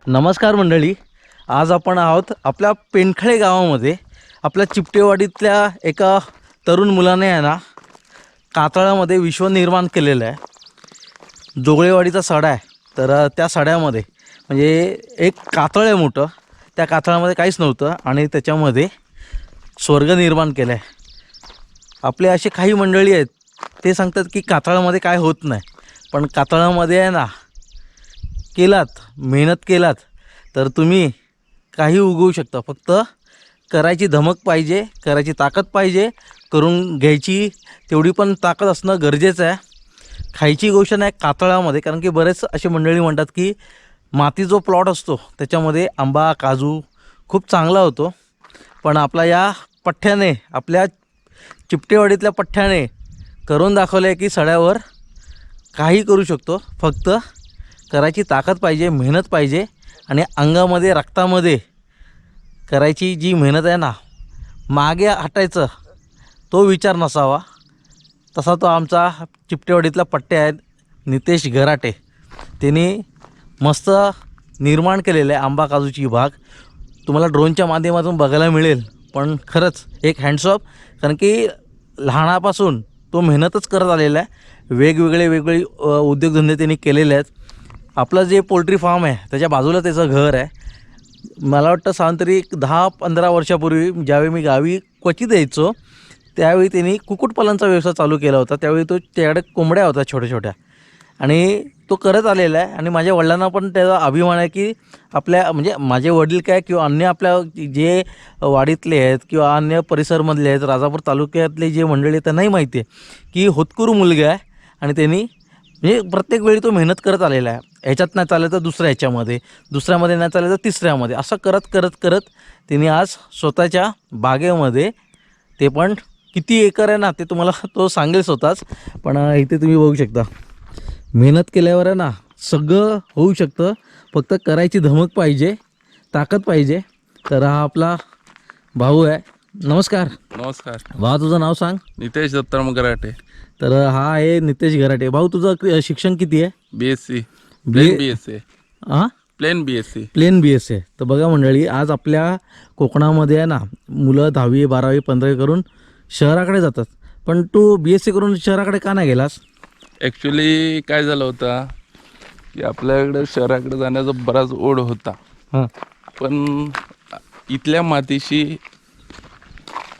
नमस्कार मंडळी, आज आपण आहोत आपल्या पेंडखळे गावामध्ये. आपल्या चिपटेवाडीतल्या एका तरुण मुलाने आहे ना कातळामध्ये विश्व निर्माण केलेलं आहे. जोगळेवाडीचा सडा आहे, तर त्या सड्यामध्ये म्हणजे एक कातळ आहे मोठं, त्या कातळामध्ये काहीच नव्हतं आणि त्याच्यामध्ये स्वर्ग निर्माण केलं आहे. आपले असे काही मंडळी आहेत ते सांगतात की कातळामध्ये काय होत नाही, पण कातळामध्ये आहे ना केलात, मेहनत केलात तर तुम्ही काही उगवू शकता. फक्त करायची धमक पाहिजे, करायची ताकद पाहिजे, करून घ्यायची तेवढी पण ताकद असणं गरजेचं आहे. खायची गोष्ट नाही कातळामध्ये, कारण की बरेच असे मंडळी म्हणतात की माती जो प्लॉट असतो त्याच्यामध्ये आंबा काजू खूप चांगला होतो. पण आपला या पठ्ठ्याने, आपल्या चिपटेवाडीतल्या पठ्ठ्याने करून दाखवलं आहे की सड्यावर काही करू शकतो. फक्त करायची ताकद पाहिजे, मेहनत पाहिजे आणि अंगामध्ये रक्तामध्ये करायची जी मेहनत आहे ना, मागे हटायचं तो विचार नसावा. तसा तो आमचा चिपटेवाडीतला पट्टे आहेत नितेश घराटे, त्यांनी मस्त निर्माण केलेलं आहे आंबा काजूची बाग. तुम्हाला ड्रोनच्या माध्यमातून बघायला मिळेल, पण खरंच एक हँड्सऑफ, कारण की लहानापासून तो मेहनतच करत आलेला आहे. वेगवेगळे उद्योगधंदे त्यांनी केलेले आहेत. आपलं जे पोल्ट्री फार्म आहे त्याच्या बाजूला त्याचं घर आहे. मला वाटतं साधारण 10-15 वर्षापूर्वी ज्यावेळी मी गावी क्वचित यायचो त्यावेळी त्यांनी कुक्कुटपालनचा व्यवसाय चालू केला होता. त्यावेळी त्याच्याकडे कोंबड्या होत्या छोट्या छोट्या आणि तो करत आलेला आहे. आणि माझ्या वडिलांना पण त्याचा अभिमान आहे की आपल्या, म्हणजे माझे वडील काय किंवा अन्य आपल्या जे वाडीतले आहेत किंवा अन्य परिसरमधले आहेत, राजापूर तालुक्यातले जे मंडळी त्यांनाही माहिती आहे की होतकरू मुलगा आहे आणि त्यांनी म्हणजे प्रत्येक वेळी तो मेहनत करत आलेला आहे. ह्याच्यात नाही चाललं तर दुसऱ्यामध्ये नाही चाललं तर तिसऱ्यामध्ये, असं करत त्यांनी आज स्वतःच्या बागेमध्ये, ते पण किती एकर आहे ना ते तुम्हाला तो सांगेल स्वतःच. पण इथे तुम्ही बघू शकता मेहनत केल्यावर आहे ना सगळं होऊ शकतं. फक्त करायची धमक पाहिजे, ताकद पाहिजे. तर हा आपला भाऊ आहे. नमस्कार. नमस्कार. भाऊ तुझं नाव सांग. नितेश दत्ताराम घराटे. तर हा आहे नितेश घराटे. भाऊ तुझं शिक्षण किती आहे? BSc plain BSc. हां, प्लेन BSc. Plain BSc. तर बघा मंडळी, आज आपल्या कोकणामध्ये आहे ना मुलं 10वी 12वी 15वी करून शहराकडे जातात, पण तू BSc करून शहराकडे का नाही गेलास? ॲक्च्युली काय झालं होतं की आपल्याकडे शहराकडे जाण्याचा बराच ओढ होता. हां, पण इथल्या मातीशी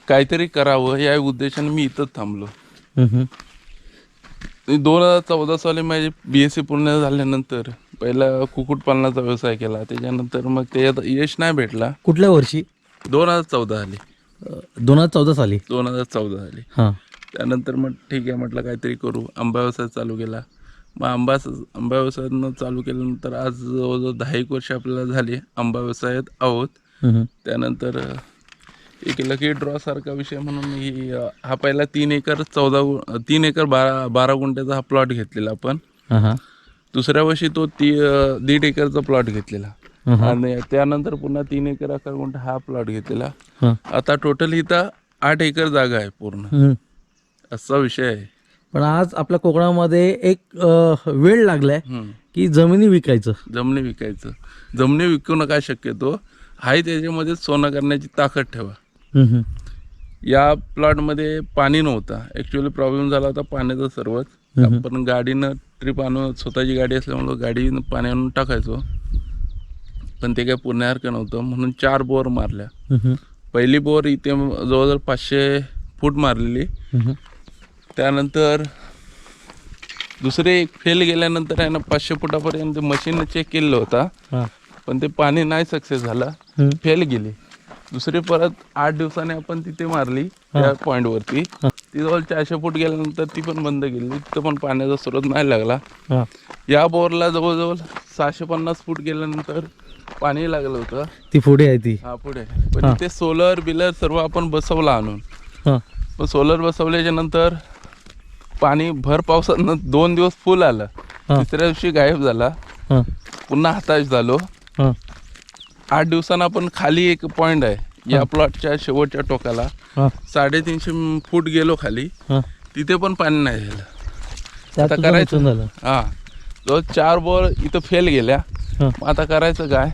काहीतरी करावं या उद्देशाने मी इथंच थांबलो. 2014 साली माझी BSc पूर्ण झाल्यानंतर पहिला कुक्कुटपालनाचा व्यवसाय केला. त्याच्यानंतर मग त्याच्यात यश नाही भेटला. कुठल्या वर्षी? 2014 झाली. 2014 साली. 2014 झाली. हां, त्यानंतर मग ठीक आहे म्हटलं काहीतरी करू. आंबा व्यवसाय चालू केला. मग आंबा व्यवसायानं चालू केल्यानंतर आज जवळजवळ 10 वर्ष आपल्याला झाली आंबा व्यवसायात आहोत. त्यानंतर एक लकी ड्रॉ सारखा विषय म्हणून हा पहिला 3 एकर 12 गुंठ्याचा हा प्लॉट घेतलेला आपण. दुसऱ्या वर्षी तो 1.5 एकरचा प्लॉट घेतलेला आणि त्यानंतर पुन्हा 3 एकर 11 गुंठा हा प्लॉट घेतलेला. आता टोटल इथं 8 एकर जागा आहे पूर्ण, असा विषय आहे. पण आज आपल्या कोकणामध्ये एक वेळ लागलाय की जमिनी विकायचं. जमिनी विकू नका शक्यतो. हाय त्याच्यामध्ये सोनं करण्याची ताकद ठेवा. या प्लॉटमध्ये पाणी नव्हता. ॲक्च्युली प्रॉब्लेम झाला होता पाण्याचा सर्वच. आपण गाडीनं ट्रिप आणून, स्वतःची गाडी असल्यामुळं गाडीनं पाणी आणून टाकायचो, पण ते काय पुण्यासारखं नव्हतं. म्हणून 4 बोर मारल्या. पहिली बोर इथे जवळजवळ 500 फूट मारलेली. त्यानंतर दुसरे एक फेल गेल्यानंतर आहे ना 500 फुटापर्यंत मशीन चेक केलं होता, हां पण ते पाणी नाही सक्सेस झालं, फेल गेली. दुसरी परत 8 दिवसाने आपण तिथे मारली त्या पॉईंटवरती, ती जवळ 400 फूट गेल्यानंतर ती पण बंद केली, तिथं पण पाण्याचा स्रोत नाही लागला. हां या बोरला जवळजवळ 650 फूट गेल्यानंतर पाणी लागलं होतं. ती पुढे आहे ती. हा पुढे, पण इथे सोलर बिलर सर्व आपण बसवलं आणून. हां पण सोलर बसवल्याच्या नंतर पाणी भर पावसानं 2 दिवस फुल आलं, तिसऱ्या दिवशी गायब झाला. हां पुन्हा हताश झालो. हां 8 दिवसांना आपण खाली एक पॉईंट आहे या प्लॉटच्या शेवटच्या टोकाला, हां 350 फूट गेलो खाली, हां तिथे पण पाणी नाही झालं. त्यात आता तुझं करायचं नुकसान झालं. हां, जवळ 4 बोर इथं फेल गेल्या. हां मग आता करायचं काय?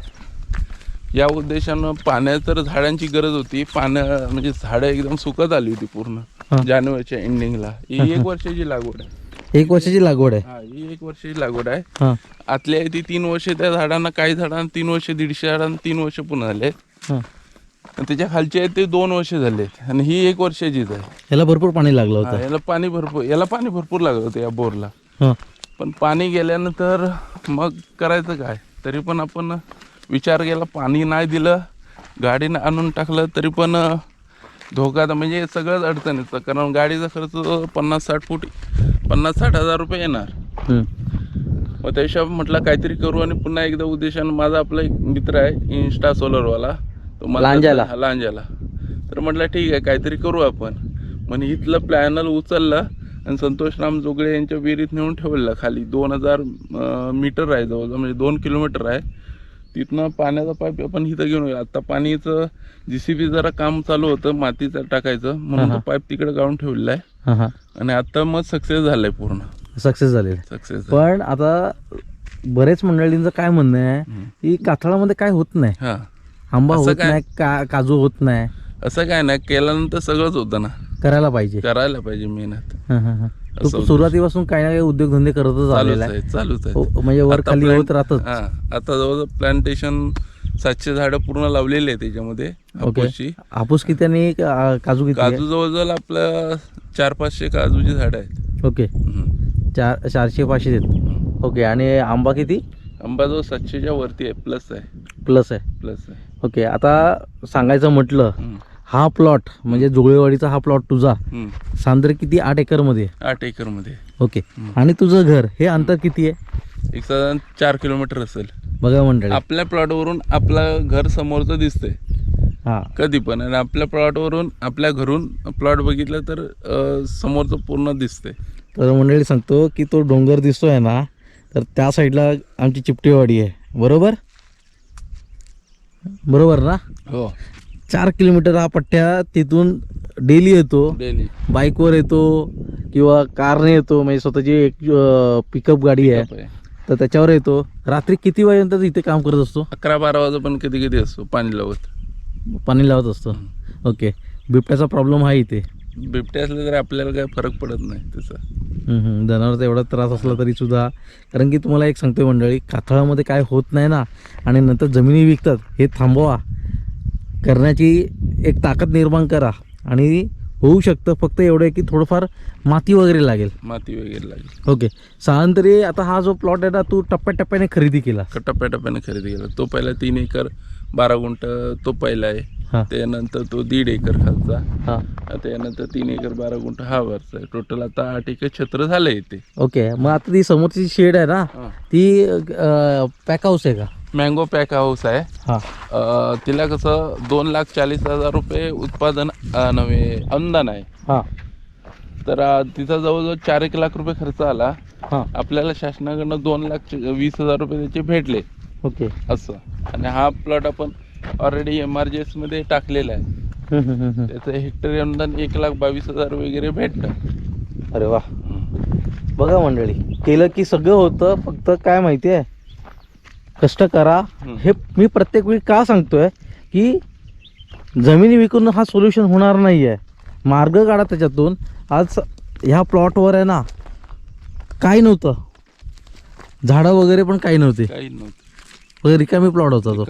या उद्देशानं पाण्या तर झाडांची गरज होती, पाण्या म्हणजे झाडं एकदम सुकत आली होती पूर्ण जानेवारीच्या एंडिंगला. ही 1 वर्षाची लागवड आहे. 1 वर्षाची लागवड आहे. हा, ही 1 वर्षाची लागवड आहे. हां आतल्या आहे ती 3 वर्ष त्या झाडांना, काही झाडांना 3 वर्ष, 150 झाडांना 3 वर्ष पुन्हा झाले. हां आणि त्याच्या खालचे आहेत ते 2 वर्ष झाले, आणि ही 1 वर्षाचीच आहे. याला भरपूर पाणी लागलं हा, होतं. याला पाणी भरपूर लागलं होतं या बोरला. हां पण पाणी गेल्यानंतर मग करायचं काय? तरी पण आपण विचार केला, पाणी नाही दिलं, गाडीनं आणून टाकलं तरी पण धोका, म्हणजे सगळंच अडचणीचं, कारण गाडीचा खर्च 50-60 हजार रुपये येणार. मग त्याशिवाय म्हटलं काहीतरी करू, आणि पुन्हा एकदा उद्देशानं माझा आपला एक मित्र आहे इन्स्टा सोलरवाला, तो मला लांजाला, तर म्हटलं ठीक आहे काहीतरी करू आपण. म्हणे इथलं प्लॅनल उचललं आणि संतोषराम जोगळे यांच्या विहिरीत नेऊन ठेवलेलं खाली. 2000 मीटर आहे जवळजवळ, म्हणजे 2 किलोमीटर आहे. तिथनं पाण्याचा पाईप आपण इथं घेऊन गेलो. आता पाणीचं JCB जरा काम चालू होतं मातीचं टाकायचं, म्हणून तो पाईप तिकडे गाळून ठेवलेला आहे. आणि आता मग सक्सेस झालंय, पूर्ण सक्सेस झाले. सक्सेस. पण आता बरेच मंडळींचं काय म्हणणं आहे की काथळामध्ये काय होत नाही, हा, आंबा असं होत काय? नाही, काजू होत नाही. असं काय नाही, केल्यानंतर सगळंच होतं ना, करायला पाहिजे. मेहनत. तो सुरुवातीपासून काही ना काही उद्योगधंदे करतच आलेला आहे. चालूच आहे. म्हणजे वर आता खाली होत राहतच. हा, आता जवळजवळ प्लांटेशन 700 झाडं पूर्ण लावलेली आहे त्याच्यामध्ये हापूसची. हापूस किती आणि काजू किती? काजू जवळजवळ आपलं 400-500 काजूची झाडं आहेत. ओके, 400-500 आहेत. ओके, आणि आंबा किती? आंबा जवळ 700च्या वरती आहे, प्लस आहे. प्लस आहे. ओके, आता सांगायचं म्हटलं, हा प्लॉट म्हणजे जोगळेवाडीचा हा प्लॉट तुझा सांद्र किती? 8 एकरमध्ये. 8 एकरमध्ये. ओके, आणि तुझं घर हे अंतर किती आहे? एक साधारण 4 किलोमीटर असेल. बघा मंडळी, आपल्या प्लॉटवरून आपलं घर समोरचं दिसतंय हा कधी पण, आणि आपल्या प्लॉटवरून आपल्या घरून प्लॉट बघितलं तर समोरचं पूर्ण दिसतंय. तर मंडळी सांगतो की तो डोंगर दिसतोय ना, तर त्या साईडला आमची चिपटेवाडी आहे. बरोबर ना? हो, 4 किलोमीटर हा पट्ट्या. तिथून डेली येतो, डेली बाईकवर येतो किंवा कारने येतो, म्हणजे स्वतःची एक पिकअप गाडी आहे, तर त्याच्यावर येतो. रात्री किती वाजेपर्यंत इथे काम करत असतो? 11-12 वाजता पण कधी कधी असतो पाणी लावत असतो. ओके, बिबट्याचा प्रॉब्लेम आहे इथे? बिबटे असले तरी आपल्याला काय फरक पडत नाही त्याचा. जनावरचा एवढा त्रास असला तरी सुद्धा, कारण की तुम्हाला एक सांगतोय मंडळी, काथळामध्ये काय होत नाही ना, आणि नंतर जमिनी विकतात, हे थांबवा, करण्याची एक ताकद निर्माण करा. आणि होऊ शकतं, फक्त एवढं आहे की थोडंफार माती वगैरे लागेल. ओके, साधारण तरी आता हा जो प्लॉट आहे ना, तू टप्प्याटप्प्याने खरेदी केला? टप्प्याटप्प्याने खरेदी केला. तो पहिला 3 एकर 12 गुंठ तो पहिला आहे. त्यानंतर तो 1.5 एकर खालचा, त्यानंतर 3 एकर 12 गुंठ हा वरचा आहे. टोटल आता 8 एकर क्षेत्र झालं इथे. ओके, मग आता ती समोरची शेड आहे ना, ती पॅक हाऊस आहे का? मँगो पॅक हाऊस आहे. तिला कसं 2,40,000 रुपये उत्पादन अनुदान आहे. तर तिचा जवळजवळ 4-1 लाख रुपये खर्च आला. आपल्याला शासनाकडनं 2,20,000 रुपये त्याचे भेटले. ओके, असं. आणि हा प्लॉट आपण ऑलरेडी MRGS मध्ये टाकलेला आहे. त्याचं हेक्टरी अनुदान 1,22,000 वगैरे भेटतं. अरे वा, बघा मंडळी, केलं की सगळं होतं. फक्त काय माहिती आहे, कष्ट करा. हे मी प्रत्येक वेळी का सांगतोय की जमिनी विकून हा सोल्युशन होणार नाही आहे. मार्ग काढा त्याच्यातून. आज ह्या प्लॉटवर आहे ना, काही नव्हतं, झाडं वगैरे पण काही नव्हते, रिकामी प्लॉट होता तो.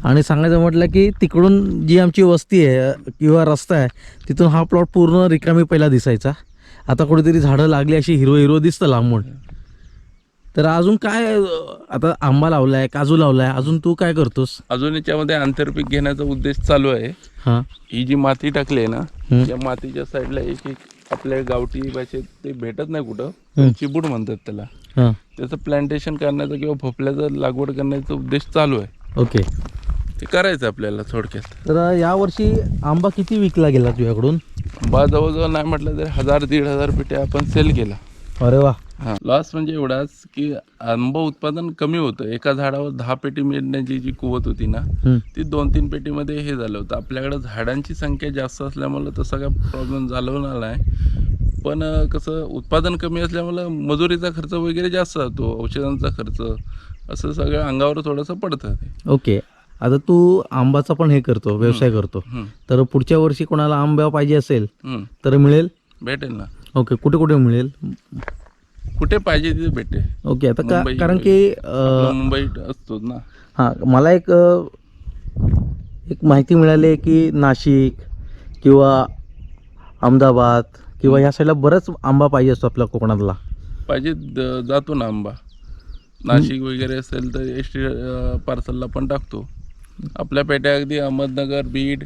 आणि सांगायचं म्हटलं की तिकडून जी आमची वस्ती आहे किंवा रस्ता आहे, तिथून हा प्लॉट पूर्ण रिकामी पहिला दिसायचा. आता कुठेतरी झाडं लागली अशी हिरवं हिरवं दिसतं लांबून. तर अजून काय आता आंबा लावलाय, काजू लावलाय, अजून तू काय करतोस? अजून याच्यामध्ये आंतरपीक घेण्याचा उद्देश चालू आहे. हां. ही जी माती टाकली आहे ना, या मातीच्या साईडला एक आपल्या गावठी भाषेत ते भेटत नाही कुठं, पण चिबूड म्हणतात त्याला. हां. त्याचं प्लांटेशन करण्याचा किंवा भोपळ्याचं लागवड करण्याचा उद्देश चालू आहे. ओके. ते करायचं आपल्याला थोडक्यात. तर यावर्षी आंबा किती विकला गेला तुझ्याकडून? आंबा जवळजवळ नाही म्हटलं तरी 1000-1500 पेट्या आपण सेल केला. अरे वा. हां. लॉस म्हणजे एवढाच की आंबा उत्पादन कमी होतं. एका झाडावर 10 पेटी मिळण्याची जी कुवत होती ना, ती 2-3 पेटीमध्ये हे झालं होतं. आपल्याकडं झाडांची संख्या जास्त असल्यामुळं तसा काय प्रॉब्लेम जाणवला नाही. पण कसं उत्पादन कमी असल्यामुळं मजुरीचा खर्च वगैरे जास्त जातो, औषधांचा खर्च, असं सगळं अंगावर थोडंसं पडतं ते. ओके. आता तू आंबाचा पण हे करतो, व्यवसाय करतो. तर पुढच्या वर्षी कोणाला आंबा पाहिजे असेल तर मिळेल? भेटेल ना. ओके. कुठे कुठे मिळेल? कुठे पाहिजे तिथे भेटेल. ओके. आता मुंबई, कारण की आपलं मुंबईत असतोच ना. हां, मला एक माहिती मिळाली आहे की नाशिक किंवा अहमदाबाद किंवा ह्या साईडला बरंच आंबा पाहिजे असतो आपल्या कोकणातला. पाहिजे जातो ना आंबा. नाशिक वगैरे असेल तर एस टी पार्सलला पण टाकतो. आपल्या पेट्या अगदी अहमदनगर, बीड,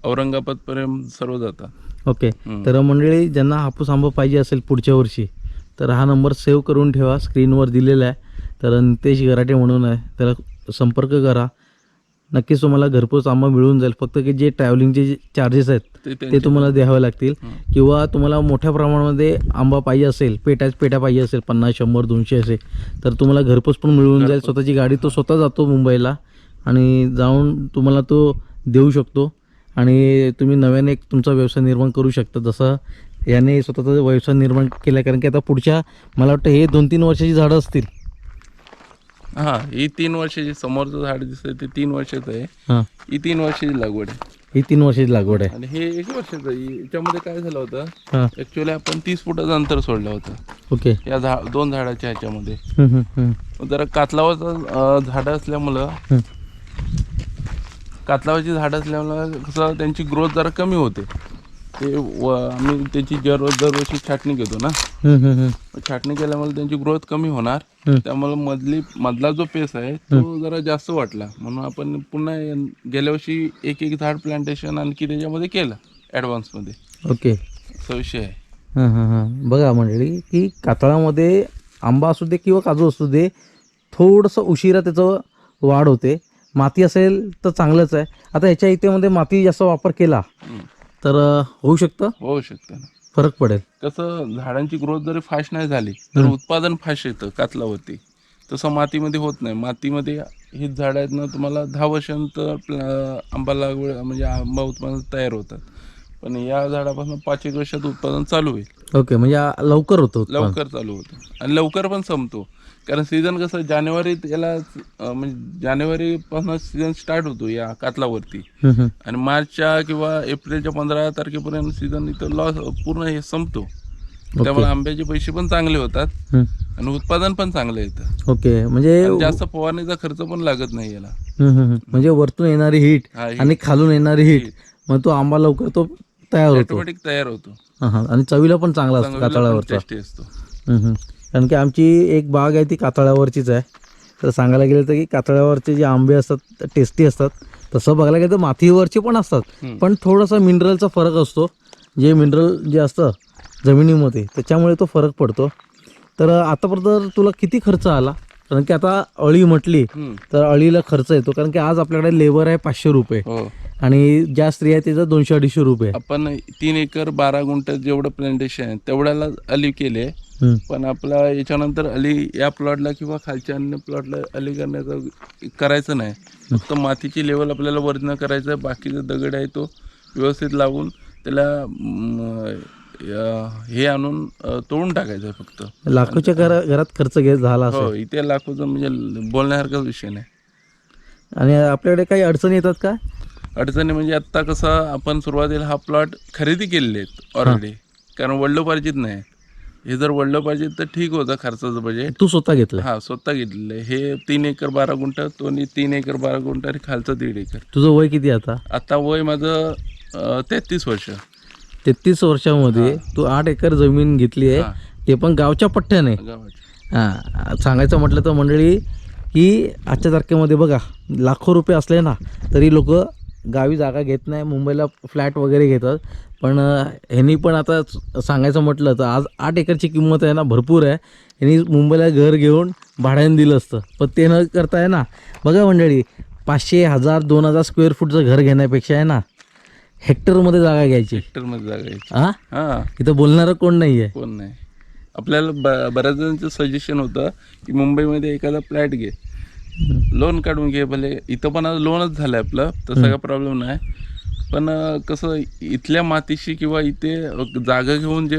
औरंगाबादपर्यंत सर्व जातात. ओके. तर मंडळी, ज्यांना हापूस आंबा पाहिजे असेल पुढच्या वर्षी तर हा नंबर सेव्ह करून ठेवा, स्क्रीनवर दिलेला आहे. तर नितेश गराटे म्हणून आहे, त्याला संपर्क करा. नक्कीच तुम्हाला घरपोच आंबा मिळून जाईल. फक्त की जे ट्रॅव्हलिंगचे जे चार्जेस आहेत ते तुम्हाला द्यावे लागतील. किंवा तुम्हाला मोठ्या प्रमाणामध्ये आंबा पाहिजे असेल, पेट्या पाहिजे असेल 50, 100, 200 असे, तर तुम्हाला घरपोच पण मिळून जाईल. स्वतःची गाडी तो स्वतः जातो मुंबईला आणि जाऊन तुम्हाला तो देऊ शकतो आणि तुम्ही नव्याने एक तुमचा व्यवसाय निर्माण करू शकता. जसं याने स्वतःचा व्यवसाय निर्माण केला. कारण की आता पुढच्या मला वाटतं हे 2-3 वर्षाची झाडं असतील. हां, ही 3 वर्षाची, समोरचं झाड दिसतंय ते 3 वर्षाचं आहे. हां. ही 3 वर्षाची लागवड आहे. ही 3 वर्षाची लागवड आहे. आणि हे 1 वर्षाचं आहे. याच्यामध्ये काय झालं होतं, हां. ॲक्च्युली आपण 30 फुटाचं अंतर सोडलं होतं ओके. या 2 झाडाच्या ह्याच्यामध्ये. जरा झाडं असल्यामुळं कातलावाची झाडं असल्यामुळं कसं त्यांची ग्रोथ जरा कमी होते. ते आम्ही त्याची दरवर्षी छाटणी घेतो ना. छाटणी केल्यामुळे त्यांची ग्रोथ कमी होणार. त्यामुळे मधला जो पेस आहे तो जरा जास्त वाटला. म्हणून आपण पुन्हा गेल्या वर्षी एक झाड प्लांटेशन आणखी त्याच्यामध्ये केलं ॲडव्हान्समध्ये. ओके. असा विषय आहे. बघा मंडळी, की कातळामध्ये आंबा असू दे किंवा काजू असू दे, थोडंसं उशिरा त्याचं वाढ होते. माती असेल तर चांगलंच आहे. आता ह्याच्या इथे माती जास्त वापर केला तर होऊ शकतं ना, फरक पडेल. कसं झाडांची ग्रोथ जरी फास्ट नाही झाली तर उत्पादन फास्ट येतं कातलावरती. तसं मातीमध्ये होत नाही. मातीमध्ये हीच झाडं आहेत ना, तुम्हाला 10 वर्षांनंतर आंबा लागवड म्हणजे आंबा उत्पादन तयार होतात. पण या झाडापासून 5-1 वर्षात उत्पादन चालू होईल. ओके. म्हणजे लवकर होतं उत्पादन. लवकर चालू होतं आणि लवकर पण संपतो. कारण सीझन कसं जानेवारीत याला म्हणजे जानेवारीपासून सीझन स्टार्ट होतो या कातलावरती आणि मार्चच्या किंवा एप्रिलच्या 15 तारखेपर्यंत सीझन इथं पूर्ण हे संपतो. त्यामुळे आंब्याचे पैसे पण चांगले होतात आणि उत्पादन पण चांगलं येतं. ओके. म्हणजे जास्त फवारणीचा खर्च पण लागत नाही याला. म्हणजे वरतून येणारी हीट आणि खालून येणारी हीट, मग तो आंबा लवकर तो तयार होतो, ऑटोमॅटिक तयार होतो. आणि चवीला पण चांगला असतो कातळावरचा. टेस्टी असतो. कारण की आमची एक बाग आहे ती कातळावरचीच आहे. तर सांगायला गेलं तर की कातळावरचे जे आंबे असतात टेस्टी असतात. तसं बघायला गेलं तर मातीवरचे पण असतात, पण थोडासा मिनरलचा फरक असतो. जे मिनरल जे असतं जमिनीमध्ये त्याच्यामुळे तो फरक पडतो. तर आतापर्यंत तुला किती खर्च आला? कारण की आता अळी म्हटली तर अळीला खर्च येतो. कारण की आज आपल्याकडे लेबर आहे 500 रुपये आणि ज्या स्त्री आहे त्याचा 200-250 रुपये. आपण 3 एकर 12 गुंठ जेवढं प्लांटेशन आहे तेवढ्याला अली केले. पण आपला याच्यानंतर अली या प्लॉटला किंवा खालच्या अन्य प्लॉटला अली करायचं नाही. फक्त मातीची लेवल आपल्याला वरनं करायचं आहे. बाकीचा दगड आहे तो व्यवस्थित लावून त्याला हे आणून तोडून टाकायचं फक्त. लाखोच्या घरात खर्च झाला असेल. हो, इथे लाखोचं म्हणजे बोलण्यासारखाच विषय नाही. आणि आपल्याकडे काही अडचणी येतात का? अडचणी म्हणजे आत्ता कसं आपण सुरुवातीला हा प्लॉट खरेदी केलेले आहेत ऑलरेडी. कारण वडिलोपार्जित नाही. हे जर वडिलोपार्जित तर ठीक होतं खर्चाचं बजेट. तू स्वतः घेतलं? हां, स्वतः घेतलेलं आहे. हे 3 एकर 12 गुंठ, तो 3 एकर 12 गुंठ आणि खालचं 1.5 एकर. तुझं वय किती आता? आता वय माझं 33 वर्ष. 33 वर्षामध्ये तू 8 एकर जमीन घेतली आहे, हां. ते पण गावच्या पट्ट्याने. गावाची. हां, सांगायचं म्हटलं तर मंडळी की आजच्या तारखेमध्ये बघा लाखो रुपये असले ना तरी लोक गावी जागा घेत नाही, मुंबईला फ्लॅट वगैरे घेतात. पण ह्यांनी पण आता सांगायचं म्हटलं तर आज 8 एकरची किंमत आहे ना भरपूर आहे. ह्यांनी मुंबईला घर घेऊन भाड्याने दिलं असतं, पण ते न करताय ना. बघा मंडळी 500, 1000, 2000 स्क्वेअर फूटचं घर घेण्यापेक्षा आहे ना हेक्टरमध्ये जागा घ्यायची. हेक्टरमध्ये जागा घ्यायची. हां, हां, इथं बोलणारं कोण नाही आहे. कोण नाही. आपल्याला बऱ्याच जणांचं सजेशन होतं की मुंबईमध्ये एखादा फ्लॅट घे, लोन काढून घे. भले इथं पण आज लोनच झालं आहे आपलं, तसा काही प्रॉब्लेम नाही. पण कसं इथल्या मातीशी किंवा इथे जागा घेऊन जे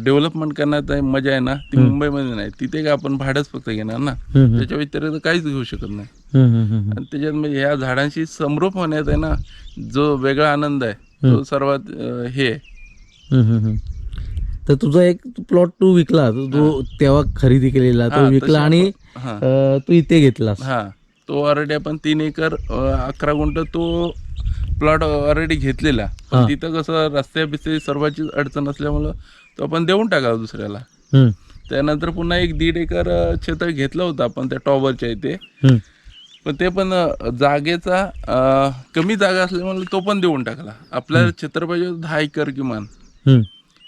डेव्हलपमेंट करण्यात आहे मजा आहे ना, ती मुंबईमध्ये नाही. तिथे काय आपण भाडंच फक्त घेणार ना, त्याच्या व्यतिरिक्त काहीच घेऊ शकत नाही. आणि त्याच्यात म्हणजे ह्या झाडांशी समरूप होण्यात आहे ना जो वेगळा आनंद आहे, तो सर्वात हे आहे. तर तुझा एक प्लॉट तू विकला, तो तेव्हा खरेदी केलेला तो हां, विकला तशी आणि हां. तू इथे घेतलास. हां, तो ऑलरेडी आपण 3 एकर 11 गुंठ तो प्लॉट ऑलरेडी घेतलेला. पण हां. तिथं कसं रस्त्या बिस्ते सर्वांचीच अडचण असल्यामुळं तो आपण देऊन टाकावा दुसऱ्याला. हम्म, त्यानंतर पुन्हा एक 1.5 एकर क्षेत्र घेतलं होतं आपण त्या टॉवरच्या इथे. हम्म, पण ते पण जागेचा कमी जागा असल्यामुळे तो पण देऊन टाकला. आपल्याला क्षेत्र पाहिजे होतं 10 एकर किमान. हम्म,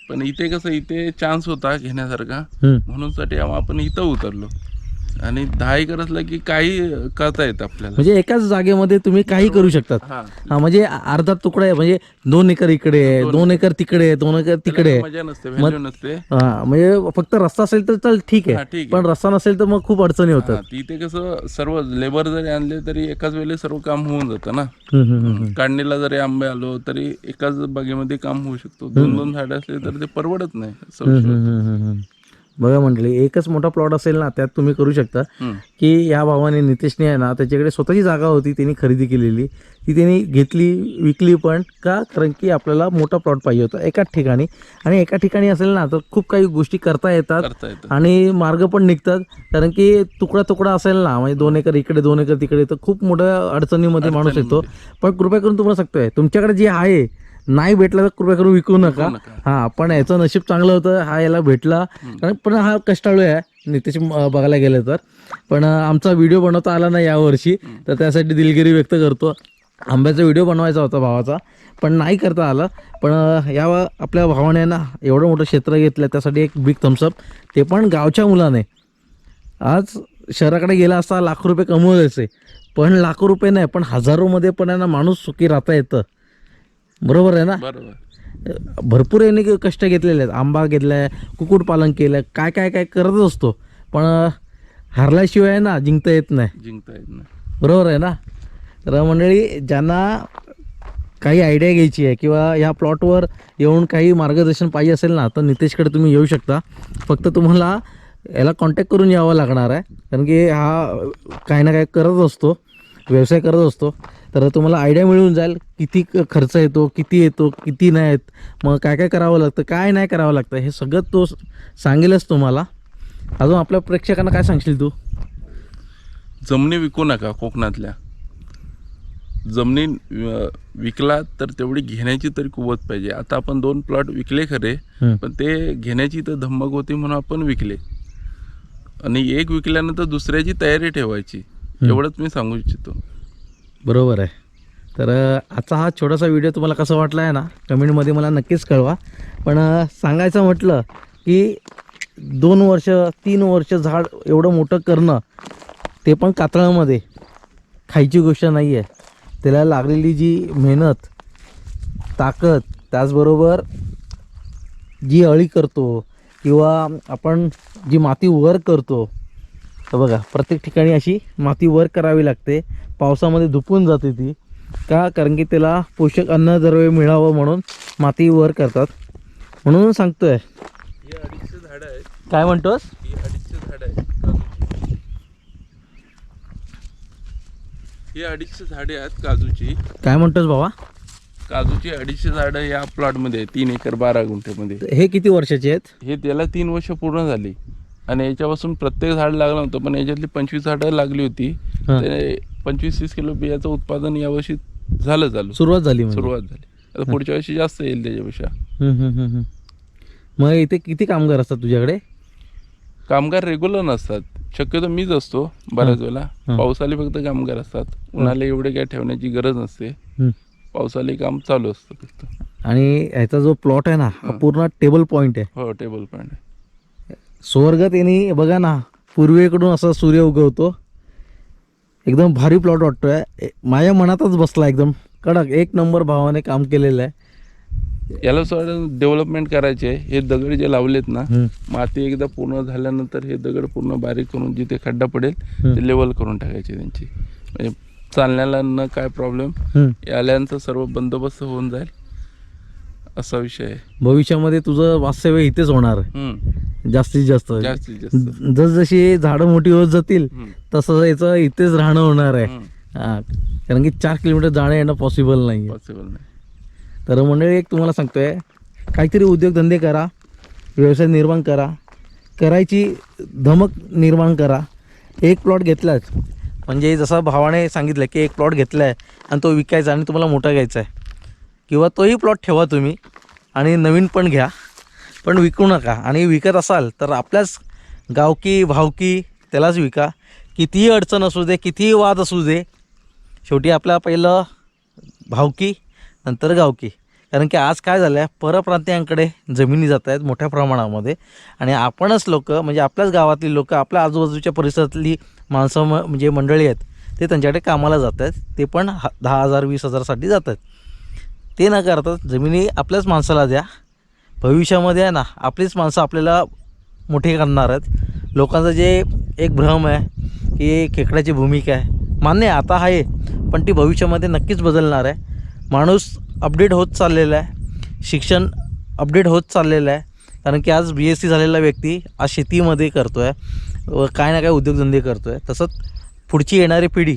पण इथे कसं इथे चान्स होता घेण्यासारखा, हम्म. म्हणून साठी आपण इथं उतरलो. आणि 10 एकर असलं की काही करता येतं आपल्याला. म्हणजे एकाच जागेमध्ये तुम्ही काही करू शकतात. हां, हा, म्हणजे अर्धा तुकडा आहे, म्हणजे 2 एकर इकडे आहे, 2 एकर तिकडे आहे, 2 एकर तिकडे आहे. मजा नसते, व्हॅल्यू नसते. हा, म्हणजे फक्त रस्ता असेल तर चल ठीक हां, आहे, ठीक आहे. पण रस्ता नसेल तर मग खूप अडचणी होतात. हां, तिथे कसं सर्व लेबर जरी आणले तरी एकाच वेळेला सर्व काम होऊन जातं ना. हम्म, हम्म, हम्म. काढणीला जरी आंबे आलो तरी एकाच बागेमध्ये काम होऊ शकतो. 2-2 झाडं असले तर ते परवडत नाही. बघा म्हटले एकच मोठा प्लॉट असेल ना त्यात तुम्ही करू शकता. की या भावाने नितेशने आहे ना त्याच्याकडे स्वतःची जागा होती, त्यांनी खरेदी केलेली, ती त्यांनी घेतली, विकली. पण का? कारण की आपल्याला मोठा प्लॉट पाहिजे होता एकाच ठिकाणी, आणि एका ठिकाणी असेल ना तर खूप काही गोष्टी करता येतात आणि मार्ग पण निघतात. कारण की तुकडा तुकडा असेल ना, म्हणजे 2 एकर इकडे 2 एकर तिकडे, तर खूप मोठ्या अडचणीमध्ये माणूस येतो. पण कृपया करून तुम्हाला सांगतोय, तुमच्याकडे जे आहे नाही भेटला तर कृपया करून विकू नका. हा, पण याचं नशीब चांगलं होतं, हा याला भेटला. कारण पण हा कष्टाळू आहे नितेश बघायला गेलं तर. पण आमचा व्हिडिओ बनवता आला नाही यावर्षी, तर त्यासाठी दिलगिरी व्यक्त करतो. आंब्याचा व्हिडिओ बनवायचा होता भावाचा, पण नाही करता आलं. पण या आपल्या भावाने ना एवढं मोठं क्षेत्र घेतलं, त्यासाठी एक बिग थम्सअप, ते पण गावच्या मुलाने. आज शहराकडे गेला असता लाखो रुपये कमवायचे, पण लाखो रुपये नाही पण हजारोमध्ये पण आहे ना माणूस सुखी राहता येतं. बरोबर आहे ना? बरोबर. भरपूर याने कष्ट घेतलेले आहेत. आंबा घेतलाय, कुक्कुटपालन केलं, काय काय काय करत असतो, पण हरल्याशिवाय ना जिंकता येत नाही. बरोबर आहे ना? तर मंडळी, ज्यांना काही आयडिया घ्यायची आहे किंवा ह्या प्लॉटवर येऊन काही मार्गदर्शन पाहिजे असेल ना, तर नितेशकडे तुम्ही येऊ शकता. फक्त तुम्हाला याला कॉन्टॅक्ट करून यावं लागणार आहे, कारण की हा काही ना काही करत असतो, व्यवसाय करत असतो. तर तुम्हाला आयडिया मिळून जाईल किती खर्च येतो, किती नाही येत, मग काय काय करावं लागतं, काय नाही करावं लागतं, हे सगळं तो सांगेलच तुम्हाला. अजून आपल्या प्रेक्षकांना काय सांगशील तू? जमिनी विकू नका. कोकणातल्या जमिनी विकला तर तेवढी घेण्याची तरी कुवत पाहिजे. आता आपण 2 प्लॉट विकले खरे, पण ते घेण्याची तर धम्मक होती म्हणून आपण विकले. आणि एक विकल्यानंतर दुसऱ्याची तयारी ठेवायची, एवढंच मी सांगू इच्छितो. बरोबर आहे. तर आजचा हा छोटासा व्हिडिओ तुम्हाला कसा वाटला आहे ना, कमेंटमध्ये मला नक्कीच कळवा. पण सांगायचं म्हटलं की 2 वर्ष 3 वर्ष झाड एवढं मोठं करणं, ते पण कातळामध्ये, खायची गोष्ट नाही आहे. त्याला लागलेली जी मेहनत, ताकद, त्याचबरोबर जी अळी करतो किंवा आपण जी माती वर करतो, तर बघा प्रत्येक ठिकाणी अशी माती वर करावी लागते. पावसामध्ये धुपून जाते ती, का? कारण की त्याला पोषक अन्नद्रव्य मिळावं म्हणून माती वर करतात. म्हणून सांगतोय. हे 250 झाडं आहेत. काय म्हणतोस? ही 250 झाडं आहेत काजूची. ही 250 झाडे आहेत काजूची. काय म्हणतोस बाबा? काजूची 250 झाडं या प्लॉटमध्ये आहे, 3 एकर 12 गुंठेमध्ये. हे किती वर्षाचे आहेत? हे त्याला 3 वर्ष पूर्ण झाली आणि याच्यापासून प्रत्येक झाड लागलं होतं, पण याच्यातली 25 झाडं लागली होती. ते 25-30 किलो बियाचं उत्पादन यावर्षी झालं चालू. सुरुवात झाली म्हणजे. सुरुवात झाली. आता पुढच्या वर्षी जास्त येईल त्याच्यापेक्षा. मग इथे किती कामगार असतात तुझ्याकडे? कामगार रेग्युलर नसतात, शक्यतो मीच असतो बऱ्याच वेळेला. पावसाळी फक्त कामगार असतात, उन्हाळ्याला एवढे काय ठेवण्याची गरज नसते. पावसाळी काम चालू असतं फक्त. आणि ह्याचा जो प्लॉट आहे ना हा पूर्ण टेबल पॉईंट आहे. हो, टेबल पॉईंट आहे. स्वर्गात येणे बघा ना, पूर्वेकडून असा सूर्य उगवतो. एकदम भारी प्लॉट वाटतोय. माझ्या मनातच बसला एकदम कडक, एक नंबर भावाने काम केलेलं आहे. याला डेव्हलपमेंट करायचे. हे दगड जे लावलेत ना, माती एकदा पूर्ण झाल्यानंतर हे दगड पूर्ण बारीक करून जिथे खड्डा पडेल ते लेवल करून टाकायचे त्यांची. म्हणजे चालण्याला न काय प्रॉब्लेम, याल्यांचा सर्व बंदोबस्त होऊन जाईल असा विषय आहे. भविष्यामध्ये तुझं वास्तव्य इथेच होणार आहे जास्तीत जास्त. जास्तीत जास्त जसजशी झाडं मोठी होत जातील तसं याचं इथेच राहणं होणार आहे. हां, कारण की 4 किलोमीटर जाणं येणं पॉसिबल नाही. पॉसिबल नाही. तर मंडळी, एक तुम्हाला सांगतोय, काहीतरी उद्योगधंदे करा, व्यवसाय निर्माण करा, करायची धमक निर्माण करा. एक प्लॉट घेतलाच म्हणजे जसं भावाने सांगितलं की एक प्लॉट घेतला आहे आणि तो विकायचा आणि तुम्हाला मोठा घ्यायचा आहे, किंवा तोही प्लॉट ठेवा तुम्ही आणि नवीन पण घ्या, पण विकू नका. आणि विकत असाल तर आपल्याच गावकी भावकी त्यालाच विका. कितीही अडचण असू दे, कितीही वाद असू दे, शेवटी आपल्या पहिलं भावकी नंतर गावकी. कारण की आज काय झालं आहे, परप्रांतीयांकडे जमिनी जात आहेत मोठ्या प्रमाणामध्ये, आणि आपणच लोक म्हणजे आपल्याच गावातली लोक, आपल्या आजूबाजूच्या परिसरातली माणसं म्हणजे मंडळी आहेत, ते त्यांच्याकडे कामाला जात आहेत. ते पण 10,000 20,000साठी जात आहेत. ते न करता जमिनी आपल्याच माणसाला द्या. भविष्यामध्ये आहे ना आपलीच माणसं आपल्याला मोठे करणार आहेत. लोकांचं जे एक भ्रम आहे की खेकड्याची भूमिका आहे, मान्य आहे आता आहे, पण ती भविष्यामध्ये नक्कीच बदलणार आहे. माणूस अपडेट होत चाललेला आहे, शिक्षण अपडेट होत चाललेलं आहे. कारण की आज BSc झालेला व्यक्ती आज शेतीमध्ये करतो आहे, काय ना काय उद्योगधंदे करतो आहे. तसंच पुढची येणारी पिढी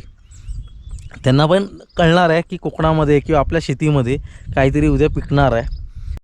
त्यांना पण कळणार आहे की कोकणामध्ये किंवा आपल्या शेतीमध्ये काहीतरी उद्या पिकणार आहे.